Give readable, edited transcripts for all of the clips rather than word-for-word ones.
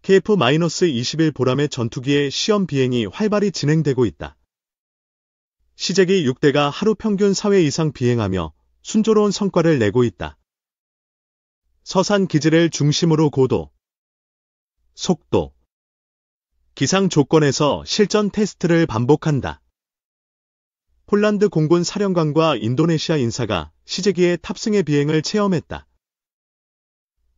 KF-21 보람의 전투기의 시험 비행이 활발히 진행되고 있다. 시제기 6대가 하루 평균 4회 이상 비행하며 순조로운 성과를 내고 있다. 서산 기지를 중심으로 고도, 속도, 기상 조건에서 실전 테스트를 반복한다. 폴란드 공군 사령관과 인도네시아 인사가 시제기의 탑승의 비행을 체험했다.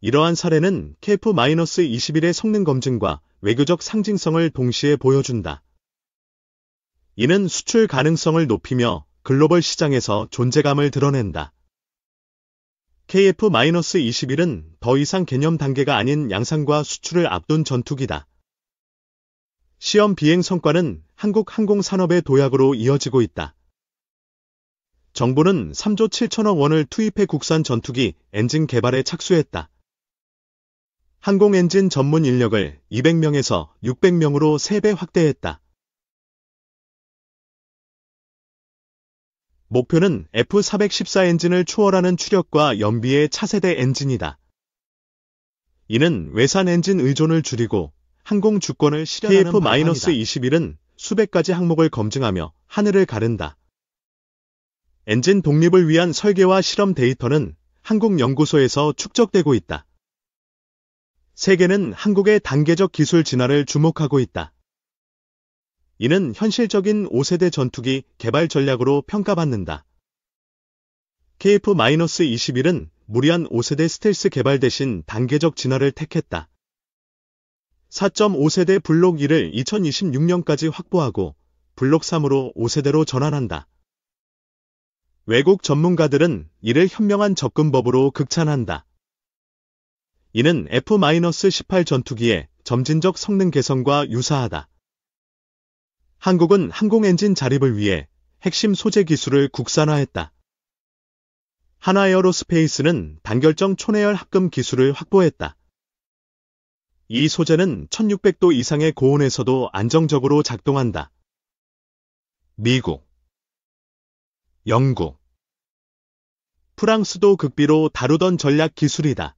이러한 사례는 KF-21의 성능 검증과 외교적 상징성을 동시에 보여준다. 이는 수출 가능성을 높이며 글로벌 시장에서 존재감을 드러낸다. KF-21은 더 이상 개념 단계가 아닌 양산과 수출을 앞둔 전투기다. 시험 비행 성과는 한국 항공산업의 도약으로 이어지고 있다. 정부는 3조 7천억 원을 투입해 국산 전투기 엔진 개발에 착수했다. 항공엔진 전문 인력을 200명에서 600명으로 3배 확대했다. 목표는 F414 엔진을 초월하는 추력과 연비의 차세대 엔진이다. 이는 외산 엔진 의존을 줄이고 항공 주권을 실현하는 방안이다. KF-21은 수백 가지 항목을 검증하며 하늘을 가른다. 엔진 독립을 위한 설계와 실험 데이터는 한국연구소에서 축적되고 있다. 세계는 한국의 단계적 기술 진화를 주목하고 있다. 이는 현실적인 5세대 전투기 개발 전략으로 평가받는다. KF-21은 무리한 5세대 스텔스 개발 대신 단계적 진화를 택했다. 4.5세대 블록 1을 2026년까지 확보하고 블록 3으로 5세대로 전환한다. 외국 전문가들은 이를 현명한 접근법으로 극찬한다. 이는 F-18 전투기의 점진적 성능 개선과 유사하다. 한국은 항공엔진 자립을 위해 핵심 소재 기술을 국산화했다. 하나에어로스페이스는 단결정 촌해열 합금 기술을 확보했다. 이 소재는 1600도 이상의 고온에서도 안정적으로 작동한다. 미국, 영국, 프랑스도 극비로 다루던 전략 기술이다.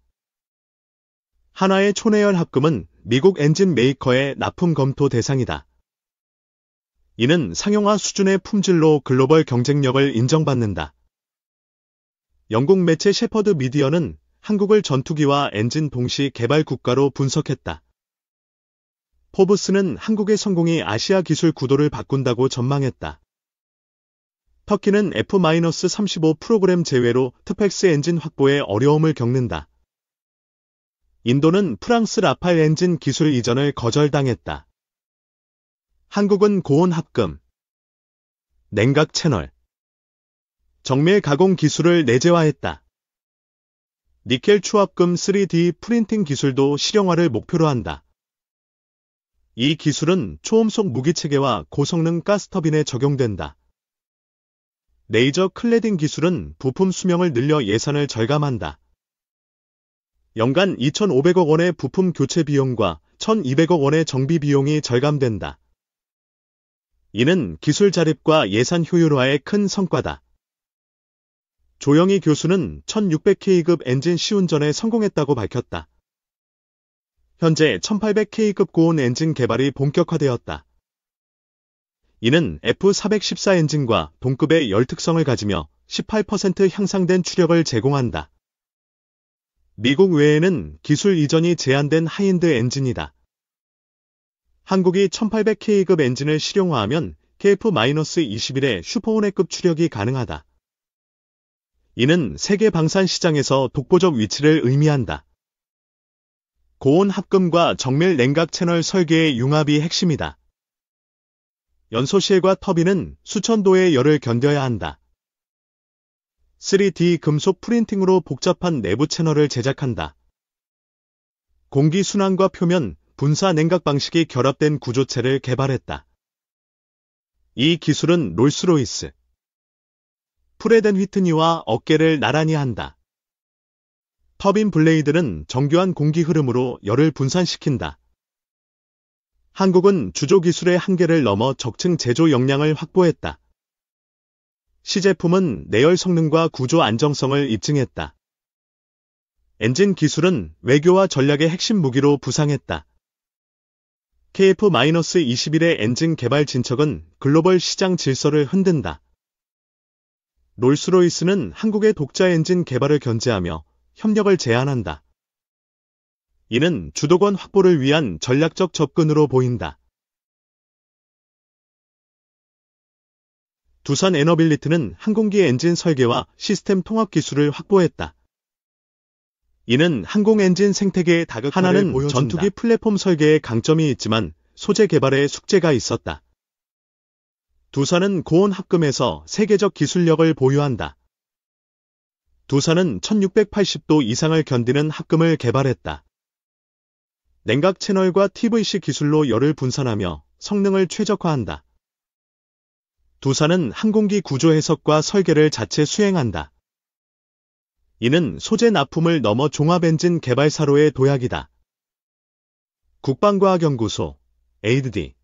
한화의 촌해열 합금은 미국 엔진 메이커의 납품 검토 대상이다. 이는 상용화 수준의 품질로 글로벌 경쟁력을 인정받는다. 영국 매체 셰퍼드 미디어는 한국을 전투기와 엔진 동시 개발 국가로 분석했다. 포브스는 한국의 성공이 아시아 기술 구도를 바꾼다고 전망했다. 터키는 F-35 프로그램 제외로 트펙스 엔진 확보에 어려움을 겪는다. 인도는 프랑스 라팔 엔진 기술 이전을 거절당했다. 한국은 고온 합금, 냉각 채널, 정밀 가공 기술을 내재화했다. 니켈 추합금 3D 프린팅 기술도 실용화를 목표로 한다. 이 기술은 초음속 무기체계와 고성능 가스터빈에 적용된다. 레이저 클래딩 기술은 부품 수명을 늘려 예산을 절감한다. 연간 2,500억 원의 부품 교체 비용과 1,200억 원의 정비 비용이 절감된다. 이는 기술 자립과 예산 효율화의 큰 성과다. 조영희 교수는 1600K급 엔진 시운전에 성공했다고 밝혔다. 현재 1800K급 고온 엔진 개발이 본격화되었다. 이는 F414 엔진과 동급의 열특성을 가지며 18% 향상된 추력을 제공한다. 미국 외에는 기술 이전이 제한된 하이엔드 엔진이다. 한국이 1800K급 엔진을 실용화하면 KF-21의 슈퍼호넷급 추력이 가능하다. 이는 세계 방산 시장에서 독보적 위치를 의미한다. 고온 합금과 정밀 냉각 채널 설계의 융합이 핵심이다. 연소실과 터빈은 수천 도의 열을 견뎌야 한다. 3D 금속 프린팅으로 복잡한 내부 채널을 제작한다. 공기 순환과 표면, 분사 냉각 방식이 결합된 구조체를 개발했다. 이 기술은 롤스로이스, 프레덴 휘트니와 어깨를 나란히 한다. 터빈 블레이드는 정교한 공기 흐름으로 열을 분산시킨다. 한국은 주조 기술의 한계를 넘어 적층 제조 역량을 확보했다. 시제품은 내열 성능과 구조 안정성을 입증했다. 엔진 기술은 외교와 전략의 핵심 무기로 부상했다. KF-21의 엔진 개발 진척은 글로벌 시장 질서를 흔든다. 롤스로이스는 한국의 독자 엔진 개발을 견제하며 협력을 제안한다. 이는 주도권 확보를 위한 전략적 접근으로 보인다. 두산 에너빌리티는 항공기 엔진 설계와 시스템 통합 기술을 확보했다. 이는 항공 엔진 생태계의 다각화를 보여준다. 전투기 플랫폼 설계에 강점이 있지만 소재 개발에 숙제가 있었다. 두산은 고온 합금에서 세계적 기술력을 보유한다. 두산은 1680도 이상을 견디는 합금을 개발했다. 냉각 채널과 TVC 기술로 열을 분산하며 성능을 최적화한다. 두산은 항공기 구조 해석과 설계를 자체 수행한다. 이는 소재 납품을 넘어 종합엔진 개발사로의 도약이다. 국방과학연구소 (ADD의)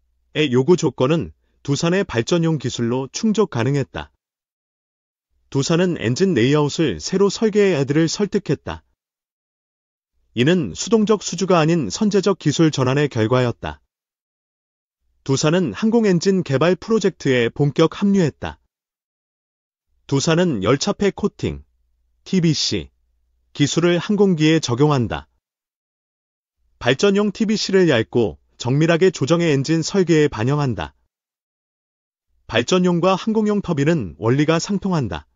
요구 조건은 두산의 발전용 기술로 충족 가능했다. 두산은 엔진 레이아웃을 새로 설계해 애들을 설득했다. 이는 수동적 수주가 아닌 선제적 기술 전환의 결과였다. 두산은 항공엔진 개발 프로젝트에 본격 합류했다. 두산은 열차폐 코팅, TBC 기술을 항공기에 적용한다. 발전용 TBC를 얇고 정밀하게 조정해 엔진 설계에 반영한다. 발전용과 항공용 터빈은 원리가 상통한다.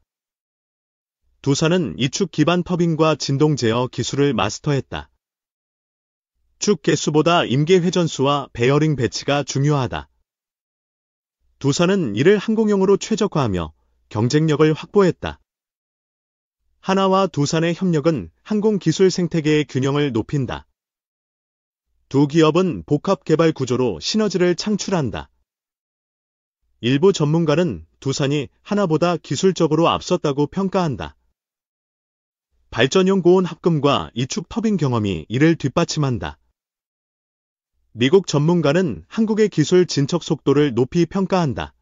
두산은 이축 기반 터빈과 진동 제어 기술을 마스터했다. 축 개수보다 임계 회전수와 베어링 배치가 중요하다. 두산은 이를 항공용으로 최적화하며 경쟁력을 확보했다. 하나와 두산의 협력은 항공 기술 생태계의 균형을 높인다. 두 기업은 복합 개발 구조로 시너지를 창출한다. 일부 전문가는 두산이 하나보다 기술적으로 앞섰다고 평가한다. 발전용 고온 합금과 이축 터빈 경험이 이를 뒷받침한다. 미국 전문가는 한국의 기술 진척 속도를 높이 평가한다.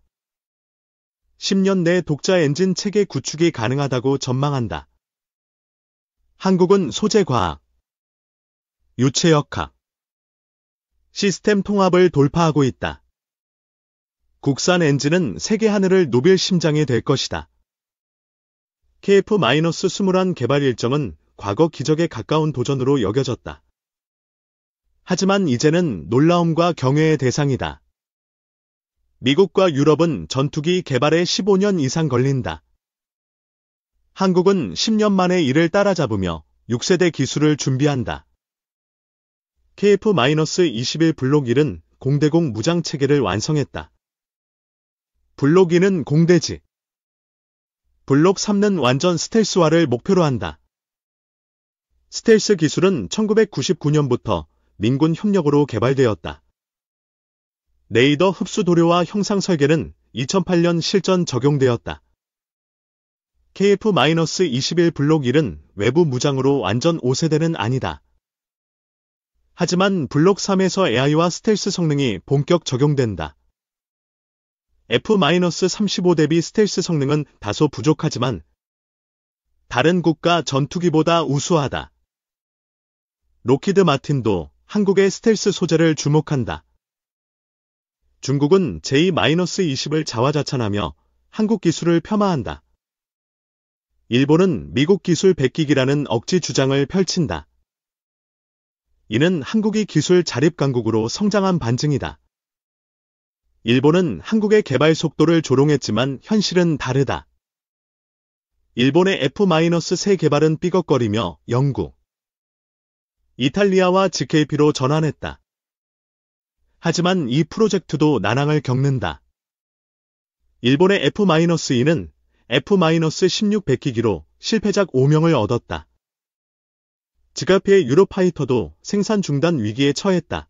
10년 내 독자 엔진 체계 구축이 가능하다고 전망한다. 한국은 소재과학, 유체역학, 시스템 통합을 돌파하고 있다. 국산 엔진은 세계 하늘을 누빌 심장이 될 것이다. KF-21 개발 일정은 과거 기적에 가까운 도전으로 여겨졌다. 하지만 이제는 놀라움과 경외의 대상이다. 미국과 유럽은 전투기 개발에 15년 이상 걸린다. 한국은 10년 만에 이를 따라잡으며 6세대 기술을 준비한다. KF-21 블록 1은 공대공 무장 체계를 완성했다. 블록 2는 공대지. 블록 3는 완전 스텔스화를 목표로 한다. 스텔스 기술은 1999년부터 민군 협력으로 개발되었다. 레이더 흡수 도료와 형상 설계는 2008년 실전 적용되었다. KF-21 블록 1은 외부 무장으로 완전 5세대는 아니다. 하지만 블록 3에서 AI와 스텔스 성능이 본격 적용된다. F-35 대비 스텔스 성능은 다소 부족하지만 다른 국가 전투기보다 우수하다. 록히드 마틴도 한국의 스텔스 소재를 주목한다. 중국은 J-20을 자화자찬하며 한국 기술을 폄하한다. 일본은 미국 기술 베끼기라는 억지 주장을 펼친다. 이는 한국이 기술 자립 강국으로 성장한 반증이다. 일본은 한국의 개발 속도를 조롱했지만 현실은 다르다. 일본의 F-3 개발은 삐걱거리며 영국, 이탈리아와 GKP로 전환했다. 하지만 이 프로젝트도 난항을 겪는다. 일본의 F-2는 F-16 베끼기로 실패작 5명을 얻었다. 지가피의 유로파이터도 생산 중단 위기에 처했다.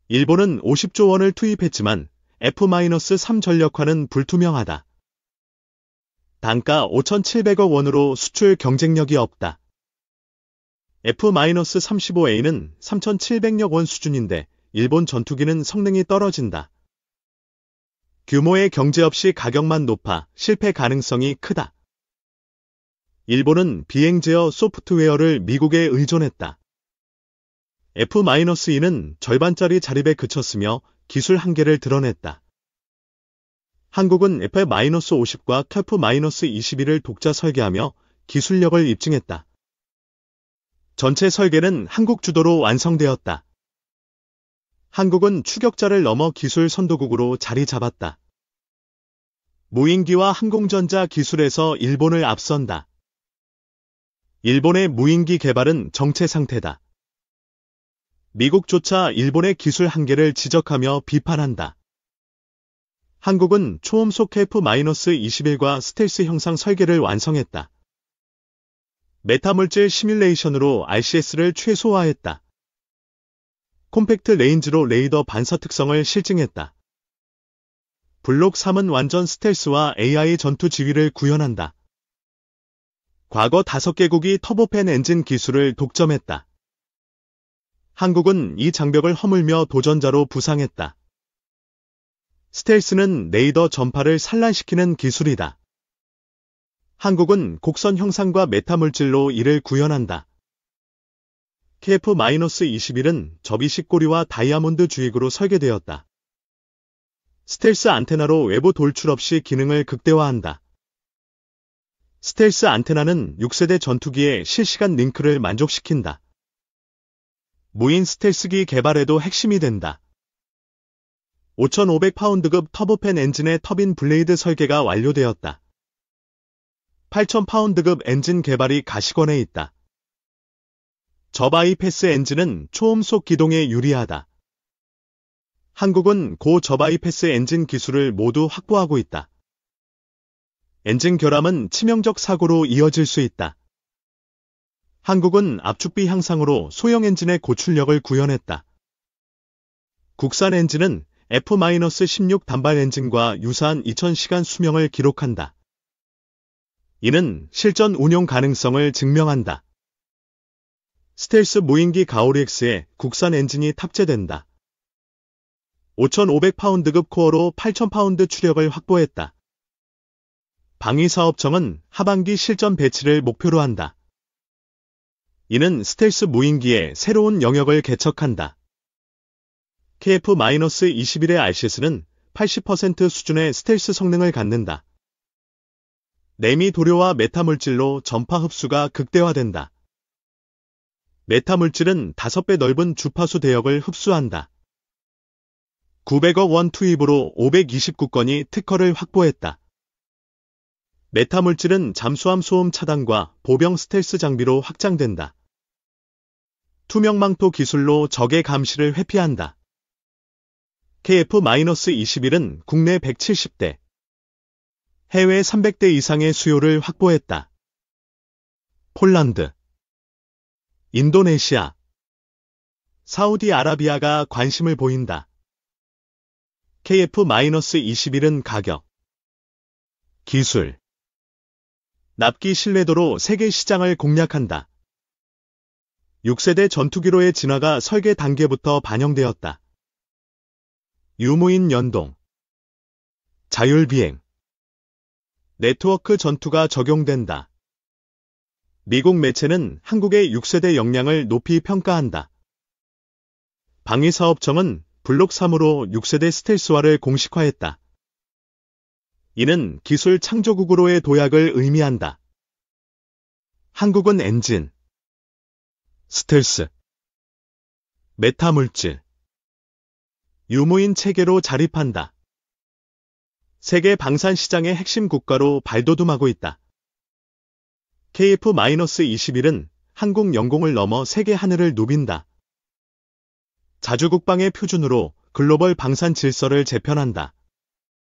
일본은 50조 원을 투입했지만 F-3 전력화는 불투명하다. 단가 5,700억 원으로 수출 경쟁력이 없다. F-35A는 3,700억 원 수준인데 일본 전투기는 성능이 떨어진다. 규모의 경제 없이 가격만 높아 실패 가능성이 크다. 일본은 비행 제어 소프트웨어를 미국에 의존했다. F-2는 절반짜리 자립에 그쳤으며 기술 한계를 드러냈다. 한국은 F-50과 KF-21을 독자 설계하며 기술력을 입증했다. 전체 설계는 한국 주도로 완성되었다. 한국은 추격자를 넘어 기술 선도국으로 자리 잡았다. 무인기와 항공전자 기술에서 일본을 앞선다. 일본의 무인기 개발은 정체 상태다. 미국조차 일본의 기술 한계를 지적하며 비판한다. 한국은 초음속 KF-21과 스텔스 형상 설계를 완성했다. 메타물질 시뮬레이션으로 RCS를 최소화했다. 콤팩트 레인지로 레이더 반사 특성을 실증했다. 블록 3은 완전 스텔스와 AI 전투 지휘를 구현한다. 과거 5개국이 터보팬 엔진 기술을 독점했다. 한국은 이 장벽을 허물며 도전자로 부상했다. 스텔스는 레이더 전파를 산란시키는 기술이다. 한국은 곡선 형상과 메타물질로 이를 구현한다. KF-21은 접이식 고리와 다이아몬드 주익으로 설계되었다. 스텔스 안테나로 외부 돌출 없이 기능을 극대화한다. 스텔스 안테나는 6세대 전투기의 실시간 링크를 만족시킨다. 무인 스텔스기 개발에도 핵심이 된다. 5,500파운드급 터보팬 엔진의 터빈 블레이드 설계가 완료되었다. 8,000파운드급 엔진 개발이 가시권에 있다. 저바이패스 엔진은 초음속 기동에 유리하다. 한국은 고저바이패스 엔진 기술을 모두 확보하고 있다. 엔진 결함은 치명적 사고로 이어질 수 있다. 한국은 압축비 향상으로 소형 엔진의 고출력을 구현했다. 국산 엔진은 F-16 단발 엔진과 유사한 2000시간 수명을 기록한다. 이는 실전 운용 가능성을 증명한다. 스텔스 무인기 가오리-X에 국산 엔진이 탑재된다. 5,500파운드급 코어로 8,000파운드 추력을 확보했다. 방위사업청은 하반기 실전 배치를 목표로 한다. 이는 스텔스 무인기의 새로운 영역을 개척한다. KF-21의 RCS는 80% 수준의 스텔스 성능을 갖는다. 내미 도료와 메타물질로 전파 흡수가 극대화된다. 메타물질은 5배 넓은 주파수 대역을 흡수한다. 900억 원 투입으로 529건이 특허를 확보했다. 메타물질은 잠수함 소음 차단과 보병 스텔스 장비로 확장된다. 투명망토 기술로 적의 감시를 회피한다. KF-21은 국내 170대, 해외 300대 이상의 수요를 확보했다. 폴란드, 인도네시아, 사우디아라비아가 관심을 보인다. KF-21은 가격, 기술, 납기 신뢰도로 세계 시장을 공략한다. 6세대 전투기로의 진화가 설계 단계부터 반영되었다. 유무인 연동, 자율비행, 네트워크 전투가 적용된다. 미국 매체는 한국의 6세대 역량을 높이 평가한다. 방위사업청은 블록 3으로 6세대 스텔스화를 공식화했다. 이는 기술 창조국으로의 도약을 의미한다. 한국은 엔진, 스텔스, 메타물질, 유무인 체계로 자립한다. 세계 방산 시장의 핵심 국가로 발돋움하고 있다. KF-21은 한국 영공을 넘어 세계 하늘을 누빈다. 자주국방의 표준으로 글로벌 방산 질서를 재편한다.